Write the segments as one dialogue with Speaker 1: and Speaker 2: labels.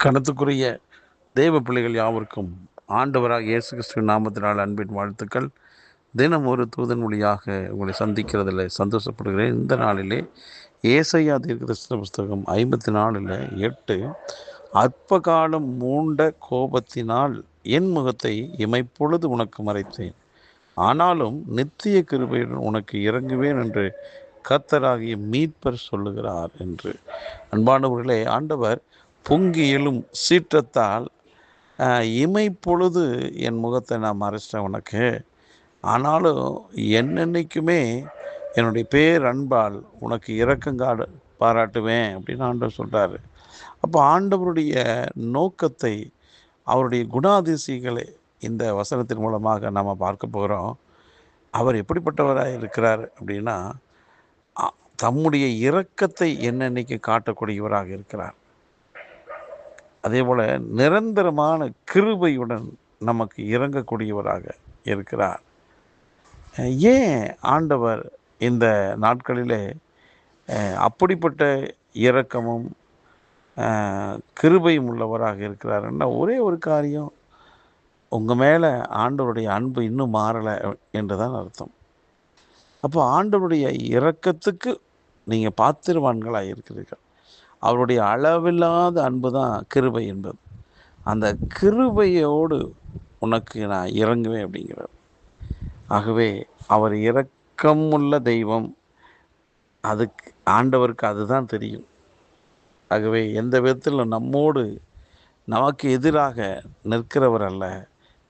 Speaker 1: கணத்துக்குரிய தேவ பிள்ளைகள் யாவருக்கும் ஆண்டவராக இயேசு கிறிஸ்துவின் நாமத்தினால் அன்பின் வாழ்த்துக்கள். தினம் ஒரு தூதன் வழியாக உங்களை சந்திக்கிறதில் சந்தோஷப்படுகிறேன். இந்த நாளிலே ஏசாயா தீர்க்கதரிசன புஸ்தகம் 54:8, அற்ப காலம் மூண்ட கோபத்தினால் என் முகத்தை இமைப்பொழுது உனக்கு மறைத்தேன், ஆனாலும் நித்திய கிருபையுடன் உனக்கு இறங்குவேன் என்று கர்த்தராகிய மீட்பர் சொல்லுகிறார் என்று. அன்பானவர்களே, ஆண்டவர் பொங்கி எழும் சீற்றத்தால் இமைப்பொழுது என் முகத்தை நான் மறைச்சிட்டேன் உனக்கு, ஆனாலும் என்னென்னைக்குமே என்னுடைய பேர் அன்பால் உனக்கு இரக்கங்காடு பாராட்டுவேன் அப்படின்னு ஆண்டவர் சொல்கிறாரு. அப்போ ஆண்டவருடைய நோக்கத்தை, அவருடைய குணாதிசயங்களை இந்த வசனத்தின் மூலமாக நாம் பார்க்க போகிறோம். அவர் எப்படிப்பட்டவராக இருக்கிறார் அப்படின்னா, தம்முடைய இரக்கத்தை என்னென்னைக்கு காட்டக்கூடியவராக இருக்கிறார். அதே போல் நிரந்தரமான கிருபையுடன் நமக்கு இறங்கக்கூடியவராக இருக்கிறார். ஏன் ஆண்டவர் இந்த நாட்களிலே அப்படிப்பட்ட இரக்கமும் கிருபையும் உள்ளவராக இருக்கிறாருன்னா, ஒரே ஒரு காரியம், உங்கள் மேலே ஆண்டவருடைய அன்பு இன்னும் மாறலை என்று தான் அர்த்தம். அப்போ ஆண்டவருடைய இரக்கத்துக்கு நீங்கள் பாத்திரவான்களாக இருக்கிறீர்கள். அவருடைய அளவில்லாத அன்பு தான் கிருபை என்பது. அந்த கிருபையோடு உனக்கு நான் இறங்குவேன் அப்படிங்கிறார். ஆகவே அவர் இரக்கமுள்ள தெய்வம். அதுக்கு ஆண்டவருக்கு அதுதான் தெரியும். ஆகவே எந்த விதத்தில் நம்மோடு நமக்கு எதிராக நிற்கிறவர் அல்ல,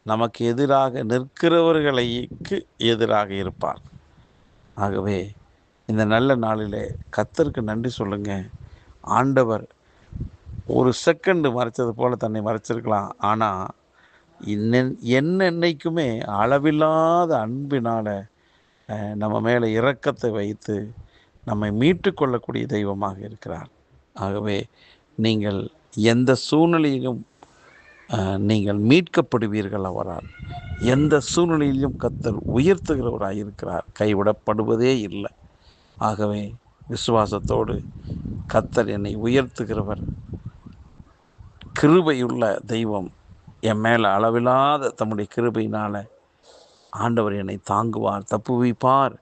Speaker 1: நமக்கு எதிராக நிற்கிறவர்களுக்கு எதிராக இருப்பார். ஆகவே இந்த நல்ல நாளிலே கர்த்தருக்கு நன்றி சொல்லுங்கள். ஆண்டவர் ஒரு செகண்டு மறைச்சது போல் தன்னை மறைச்சிருக்கலாம், ஆனால் என்னென்னைக்குமே அளவில்லாத அன்பினால் நம்ம மேலே இரக்கத்தை வைத்து நம்மை மீட்டு கொள்ளக்கூடிய தெய்வமாக இருக்கிறார். ஆகவே நீங்கள் எந்த சூழ்நிலையிலும் நீங்கள் மீட்கப்படுவீர்கள் அவரால். எந்த சூழ்நிலையிலும் கர்த்தர் உயர்த்துகிறவராக இருக்கிறார், கைவிடப்படுவதே இல்லை. ஆகவே விசுவாசத்தோடு, கர்த்தர் என்னை உயர்த்துகிறவர், கிருபையுள்ள தெய்வம், என் மேலே அளவில்லாத தம்முடைய கிருபையினால் ஆண்டவர் என்னை தாங்குவார், தப்புவிப்பார்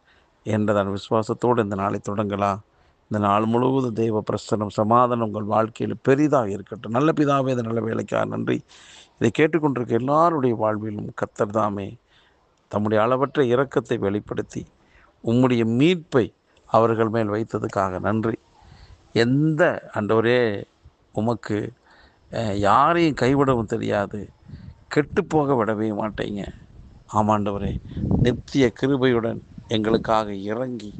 Speaker 1: என்றதான விசுவாசத்தோடு இந்த நாளை தொடங்கலாம். இந்த நாள் முழுவதும் தெய்வ பிரசன்னம், சமாதானம் உங்கள் வாழ்க்கையில் பெரிதாக இருக்கட்டும். நல்ல பிதாவே, இந்த நல்ல வேலைக்காக நன்றி. இதை கேட்டுக்கொண்டிருக்க எல்லாருடைய வாழ்விலும் கர்த்தர் தாமே தம்முடைய அளவற்ற இரக்கத்தை வெளிப்படுத்தி உம்முடைய மீட்பை அவர்கள் மேல் வைத்ததுக்காக நன்றி. எந்த ஆண்டவரே, உமக்கு யாரையும் கைவிடவும் தெரியாது, கெட்டுப்போக விடவே மாட்டீங்க. ஆமாண்டவரே, நித்திய கிருபையுடன் எங்களுக்காக இறங்கி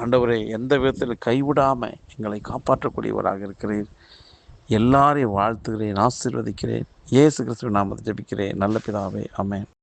Speaker 1: ஆண்டவரே எந்த விதத்தில் கைவிடாமல் எங்களை காப்பாற்றக்கூடியவராக இருக்கிறீர். எல்லாரையும் வாழ்த்துகிறேன், ஆசீர்வதிக்கிறேன். இயேசு கிறிஸ்துவின் நாமத்தில் ஜெபிக்கிறேன் நல்ல பிதாவே, ஆமென்.